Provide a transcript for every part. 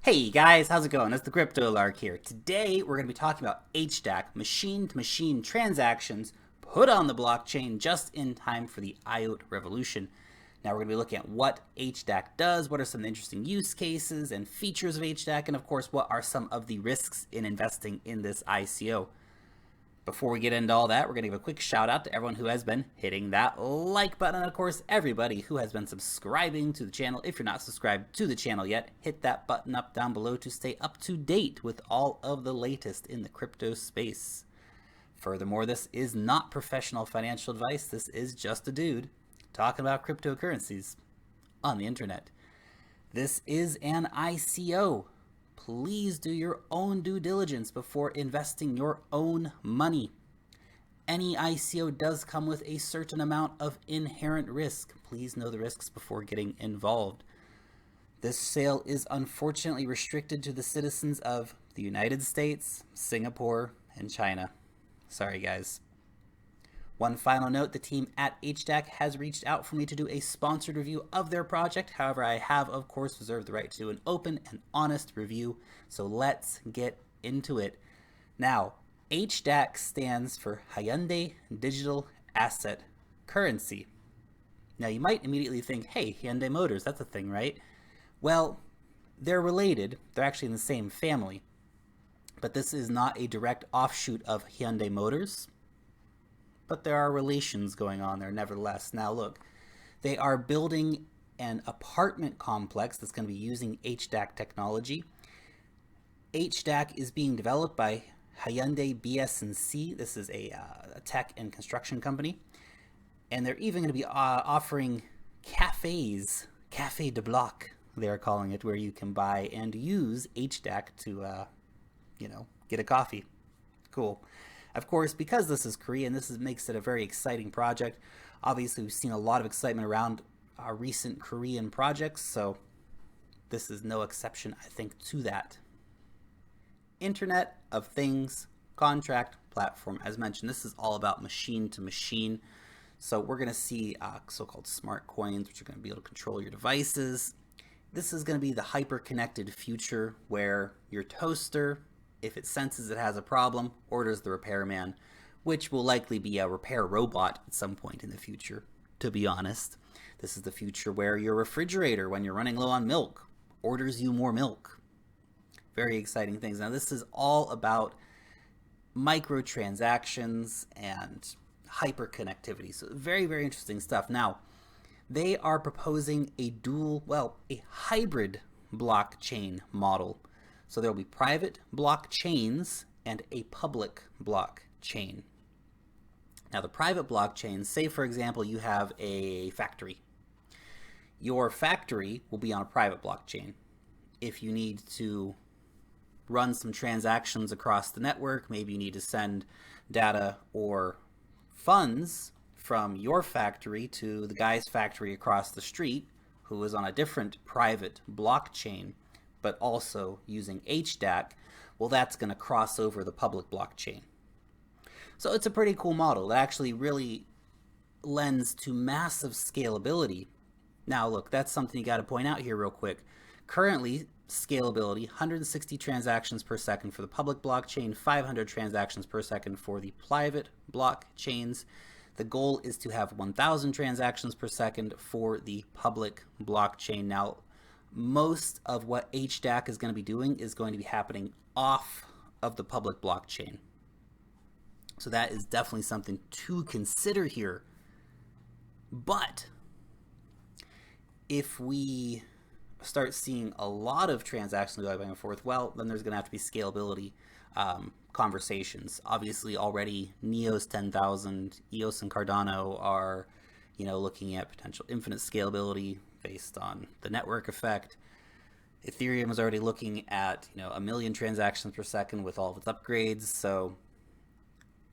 Hey guys, how's it going? It's the Crypto Lark here. Today we're going to be talking about HDAC, machine-to-machine transactions put on the blockchain just in time for the IOTA revolution. Now we're going to be looking at what HDAC does, what are some interesting use cases and features of HDAC, and of course what are some of the risks in investing in this ICO. Before we get into all that, we're going to give a quick shout out to everyone who has been hitting that like button, and of course everybody who has been subscribing to the channel. If you're not subscribed to the channel yet, hit that button up down below to stay up to date with all of the latest in the crypto space. Furthermore, this is not professional financial advice. This is just a dude talking about cryptocurrencies on the internet. This is an ICO. Please do your own due diligence before investing your own money. Any ICO does come with a certain amount of inherent risk. Please know the risks before getting involved. This sale is unfortunately restricted to the citizens of the United States, Singapore, and China. Sorry, guys. One final note, the team at HDAC has reached out for me to do a sponsored review of their project. However, I have, of course, reserved the right to do an open and honest review. So let's get into it. Now, HDAC stands for Hyundai Digital Asset Currency. Now, you might immediately think, hey, Hyundai Motors, that's a thing, right? Well, they're related. They're actually in the same family. But this is not a direct offshoot of Hyundai Motors. But there are relations going on there nevertheless. Now look, they are building an apartment complex that's going to be using HDAC technology. HDAC is being developed by Hyundai BSC. This is a tech and construction company. And they're even going to be offering cafes, Café de Bloc, they're calling it, where you can buy and use HDAC to, get a coffee. Cool. Of course, because this is Korean, makes it a very exciting project. Obviously, we've seen a lot of excitement around our recent Korean projects, so this is no exception, I think, to that. Internet of Things contract platform. As mentioned, this is all about machine to machine. So we're going to see so-called smart coins, which are going to be able to control your devices. This is going to be the hyper-connected future where your toaster, if it senses it has a problem, orders the repairman, which will likely be a repair robot at some point in the future, to be honest. This is the future where your refrigerator, when you're running low on milk, orders you more milk. Very exciting things. Now, this is all about microtransactions and hyperconnectivity. So very, very interesting stuff. Now, they are proposing a hybrid blockchain model. So there will be private blockchains and a public blockchain. Now the private blockchains, say for example you have a factory. Your factory will be on a private blockchain. If you need to run some transactions across the network, maybe you need to send data or funds from your factory to the guy's factory across the street who is on a different private blockchain, but also using HDAC, well, that's going to cross over the public blockchain. So it's a pretty cool model that actually really lends to massive scalability. Now, look, that's something you got to point out here real quick. Currently, scalability, 160 transactions per second for the public blockchain, 500 transactions per second for the private blockchains. The goal is to have 1,000 transactions per second for the public blockchain. Now, most of what HDAC is going to be doing is going to be happening off of the public blockchain. So that is definitely something to consider here. But if we start seeing a lot of transactions going back and forth, well, then there's going to have to be scalability conversations. Obviously, already Neos 10,000, EOS and Cardano are, looking at potential infinite scalability based on the network effect. Ethereum is already looking at 1 million transactions per second with all of its upgrades. So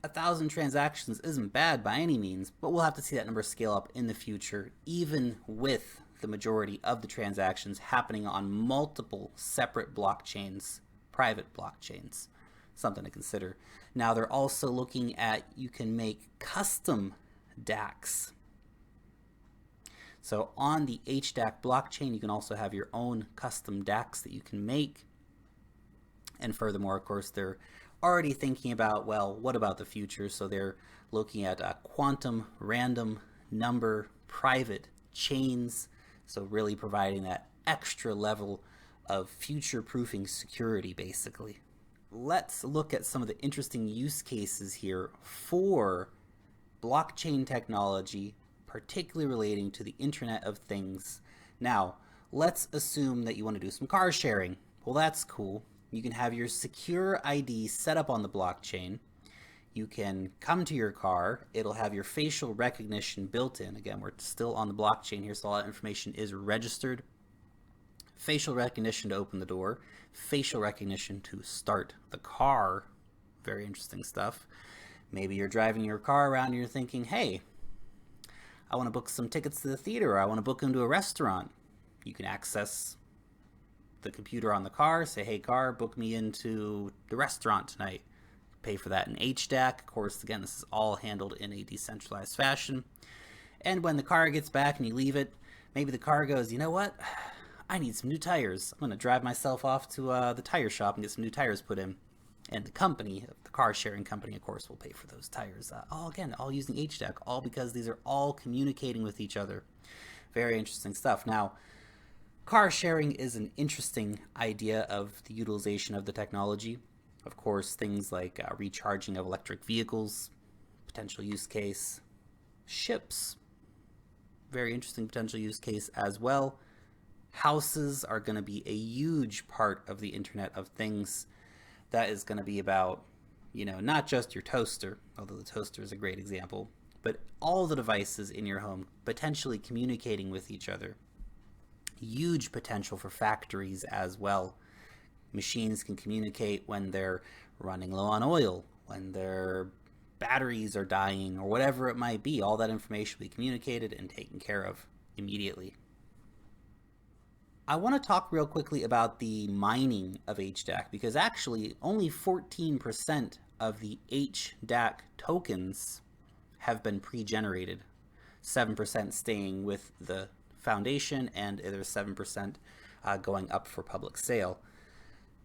1,000 transactions isn't bad by any means, but we'll have to see that number scale up in the future, even with the majority of the transactions happening on multiple separate blockchains, private blockchains. Something to consider. Now they're also looking at, you can make custom DACs. So on the HDAC blockchain, you can also have your own custom DACs that you can make. And furthermore, of course, they're already thinking about, well, what about the future? So they're looking at quantum, random number, private chains. So really providing that extra level of future-proofing security, basically. Let's look at some of the interesting use cases here for blockchain technology, particularly relating to the Internet of Things. Now, let's assume that you want to do some car sharing. Well, that's cool. You can have your secure ID set up on the blockchain. You can come to your car. It'll have your facial recognition built in. Again, we're still on the blockchain here, so all that information is registered. Facial recognition to open the door. Facial recognition to start the car. Very interesting stuff. Maybe you're driving your car around and you're thinking, hey, I want to book some tickets to the theater, or I want to book into a restaurant. You can access the computer on the car, say, hey car, book me into the restaurant tonight. Pay for that in HDAC. Of course, again, this is all handled in a decentralized fashion. And when the car gets back and you leave it, maybe the car goes, you know what? I need some new tires. I'm going to drive myself off to the tire shop and get some new tires put in. And the company, the car sharing company, of course, will pay for those tires. All using HDAC, all because these are all communicating with each other. Very interesting stuff. Now, car sharing is an interesting idea of the utilization of the technology. Of course, things like recharging of electric vehicles, potential use case. Ships, very interesting potential use case as well. Houses are going to be a huge part of the Internet of Things. That is going to be about, not just your toaster, although the toaster is a great example, but all the devices in your home potentially communicating with each other. Huge potential for factories as well. Machines can communicate when they're running low on oil, when their batteries are dying, or whatever it might be. All that information will be communicated and taken care of immediately. I want to talk real quickly about the mining of HDAC, because actually only 14% of the HDAC tokens have been pre-generated. 7% staying with the foundation, and there's 7% going up for public sale.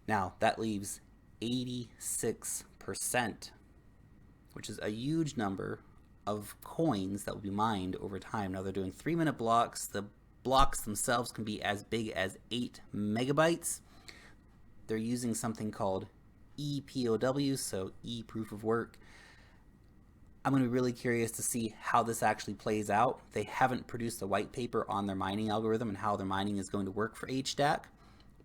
Now, that leaves 86%, which is a huge number of coins that will be mined over time. Now, they're doing 3-minute blocks. The blocks themselves can be as big as 8 megabytes. They're using something called EPOW, so E-proof of work. I'm going to be really curious to see how this actually plays out. They haven't produced a white paper on their mining algorithm and how their mining is going to work for HDAC.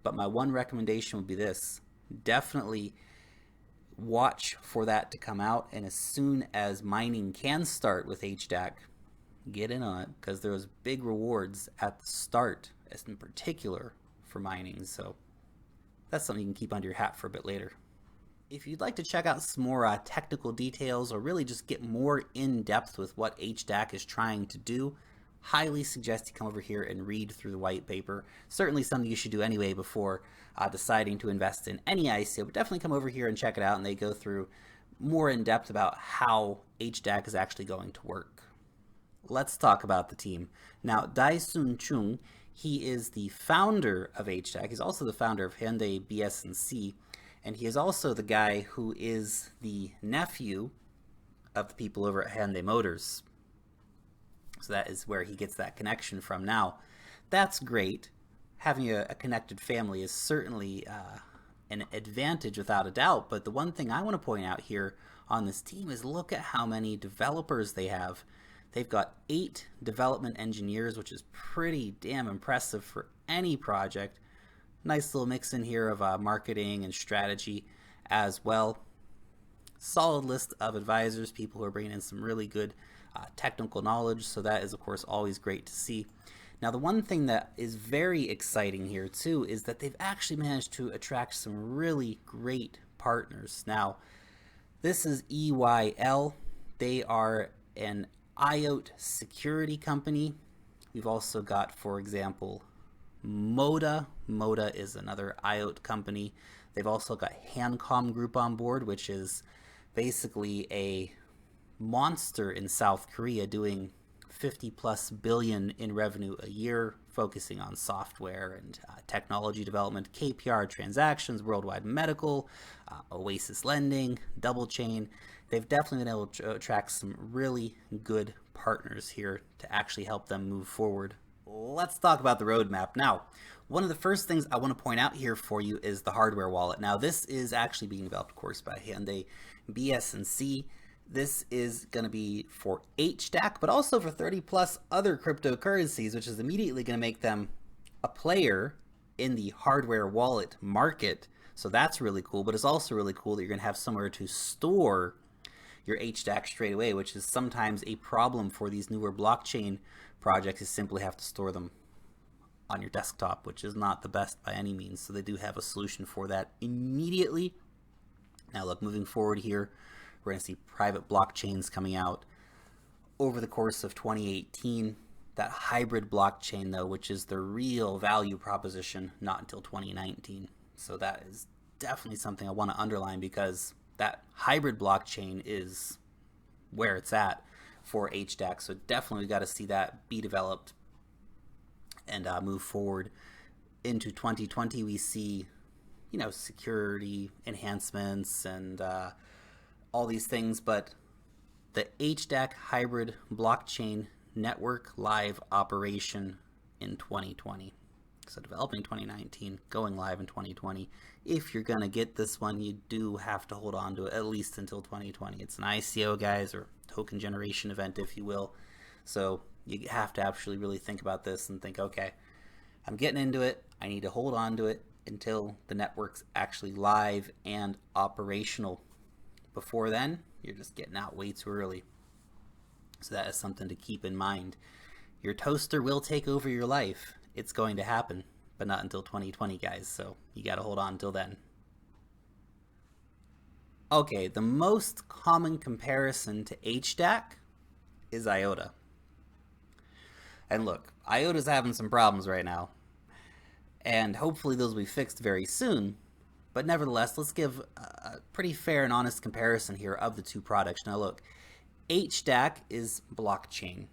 But my one recommendation would be this. Definitely watch for that to come out, and as soon as mining can start with HDAC, get in on it, because there's big rewards at the start, as in particular for mining. So that's something you can keep under your hat for a bit later. If you'd like to check out some more technical details, or really just get more in depth with what HDAC is trying to do, highly suggest you come over here and read through the white paper. Certainly something you should do anyway before deciding to invest in any ICO, but definitely come over here and check it out, and they go through more in depth about how HDAC is actually going to work. Let's talk about the team. Now, Dai-Sun Chung, he is the founder of HDAC. He's also the founder of Hyundai BSNC, and he is also the guy who is the nephew of the people over at Hyundai Motors. So that is where he gets that connection from. Now, that's great. Having a connected family is certainly an advantage without a doubt, but the one thing I want to point out here on this team is look at how many developers they have. They've got 8 development engineers, which is pretty damn impressive for any project. Nice little mix in here of marketing and strategy as well. Solid list of advisors, people who are bringing in some really good technical knowledge, so that is of course always great to see. Now, the one thing that is very exciting here too is that they've actually managed to attract some really great partners. Now, this is EYL. They are an IOT security company. We've also got, for example, MOTA. MOTA is another IOT company. They've also got Hancom Group on board, which is basically a monster in South Korea doing 50+ billion in revenue a year, focusing on software and technology development, KPR transactions, worldwide medical, Oasis lending, double chain. They've definitely been able to attract some really good partners here to actually help them move forward. Let's talk about the roadmap. Now, one of the first things I want to point out here for you is the hardware wallet. Now, this is actually being developed, of course, by Hyundai BSNC. This is going to be for HDAC, but also for 30+ other cryptocurrencies, which is immediately going to make them a player in the hardware wallet market. So that's really cool, but it's also really cool that you're going to have somewhere to store your HDAC straight away, which is sometimes a problem for these newer blockchain projects. You simply have to store them on your desktop, which is not the best by any means. So they do have a solution for that immediately. Now look, moving forward here, we're going to see private blockchains coming out over the course of 2018. That hybrid blockchain, though, which is the real value proposition, not until 2019. So that is definitely something I want to underline, because that hybrid blockchain is where it's at for HDAC. So definitely we got to see that be developed and move forward. Into 2020, we see, you know, security enhancements and all these things, but the HDAC hybrid blockchain network live operation in 2020. So developing 2019, going live in 2020. If you're going to get this one, you do have to hold on to it at least until 2020. It's an ICO, guys, or token generation event, if you will. So you have to actually really think about this and think, okay, I'm getting into it. I need to hold on to it until the network's actually live and operational. Before then, you're just getting out way too early. So that is something to keep in mind. Your toaster will take over your life. It's going to happen, but not until 2020, guys. So you got to hold on until then. Okay, the most common comparison to HDAC is IOTA. And look, IOTA's having some problems right now, and hopefully those will be fixed very soon. But nevertheless, let's give a pretty fair and honest comparison here of the two products. Now look, HDAC is blockchain.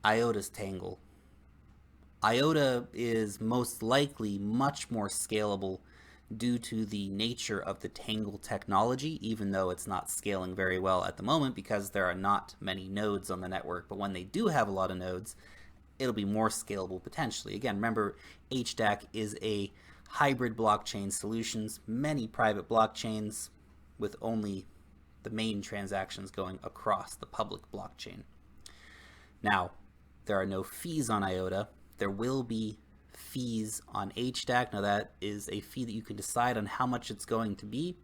IOTA's Tangle. IOTA is most likely much more scalable due to the nature of the Tangle technology, even though it's not scaling very well at the moment because there are not many nodes on the network. But when they do have a lot of nodes, it'll be more scalable potentially. Again, remember, HDAC is a hybrid blockchain solutions, many private blockchains with only the main transactions going across the public blockchain. Now, there are no fees on IOTA. There will be fees on HDAC. Now that is a fee that you can decide on how much it's going to be.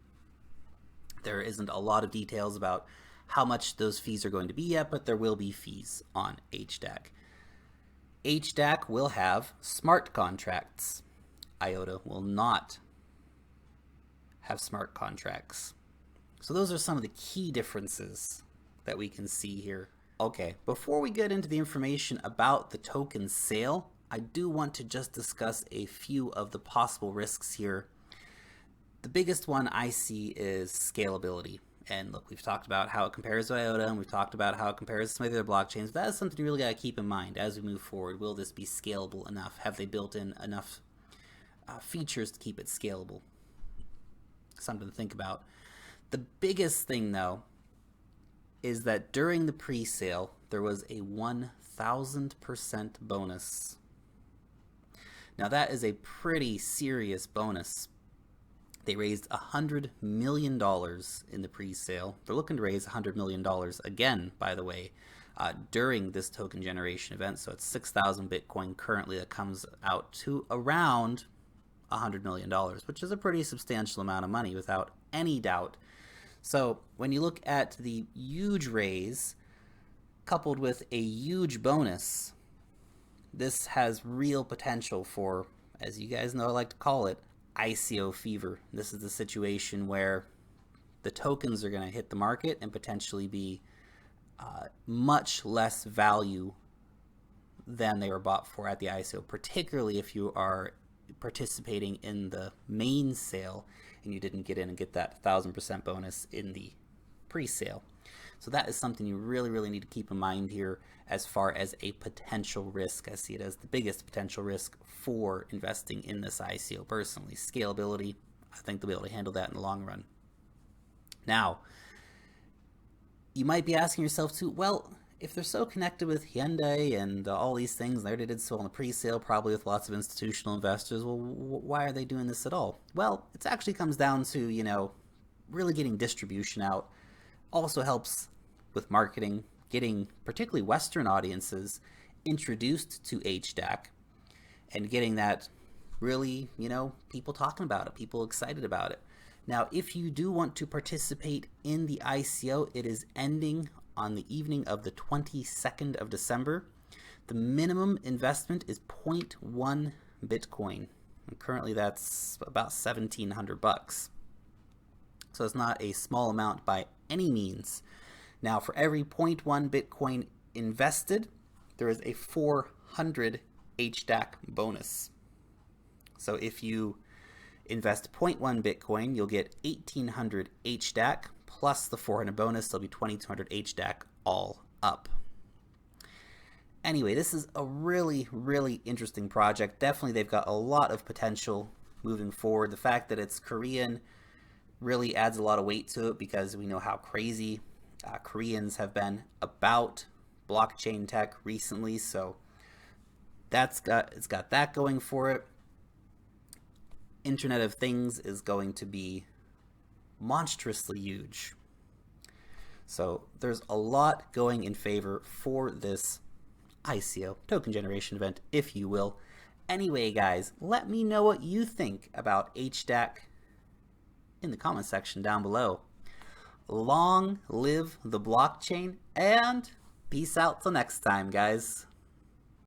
There isn't a lot of details about how much those fees are going to be yet, but there will be fees on HDAC. HDAC will have smart contracts. IOTA will not have smart contracts. So those are some of the key differences that we can see here. Okay, before we get into the information about the token sale, I do want to just discuss a few of the possible risks here. The biggest one I see is scalability. And look, we've talked about how it compares to IOTA, and we've talked about how it compares to some of the other blockchains. That is something you really got to keep in mind as we move forward. Will this be scalable enough? Have they built in enough features to keep it scalable? Something to think about. The biggest thing, though, is that during the pre-sale, there was a 1,000% bonus. Now that is a pretty serious bonus. They raised $100 million in the pre-sale. They're looking to raise $100 million again, by the way, during this token generation event. So it's 6,000 Bitcoin currently. That comes out to around $100 million, which is a pretty substantial amount of money without any doubt. So when you look at the huge raise coupled with a huge bonus, this has real potential for, as you guys know I like to call it, ICO fever. This is the situation where the tokens are going to hit the market and potentially be much less value than they were bought for at the ICO, particularly if you are participating in the main sale and you didn't get in and get that 1,000% bonus in the pre-sale. So that is something you really need to keep in mind here as far as a potential risk. I see it as the biggest potential risk for investing in this ICO personally. Scalability, I think they'll be able to handle that in the long run. Now, you might be asking yourself too, well, if they're so connected with Hyundai and all these things, they already did so on the pre-sale, probably with lots of institutional investors, well, why are they doing this at all? Well, it actually comes down to, you know, really getting distribution out. Also helps with marketing, getting particularly Western audiences introduced to HDAC and getting that really, you know, people talking about it, people excited about it. Now, if you do want to participate in the ICO, it is ending on the evening of the 22nd of December. The minimum investment is 0.1 Bitcoin. And currently that's about $1,700. So it's not a small amount by any means. Now, for every 0.1 Bitcoin invested, there is a 400 HDAC bonus. So if you invest 0.1 Bitcoin, you'll get 1,800 HDAC plus the 400 bonus. There'll be 2,200 HDAC all up. Anyway, this is a really interesting project. Definitely they've got a lot of potential moving forward. The fact that it's Korean really adds a lot of weight to it because we know how crazy Koreans have been about blockchain tech recently. So it's got that going for it. Internet of Things is going to be monstrously huge. So there's a lot going in favor for this ICO, token generation event, if you will. Anyway, guys, let me know what you think about HDAC in the comment section down below. Long live the blockchain, and peace out till next time, guys.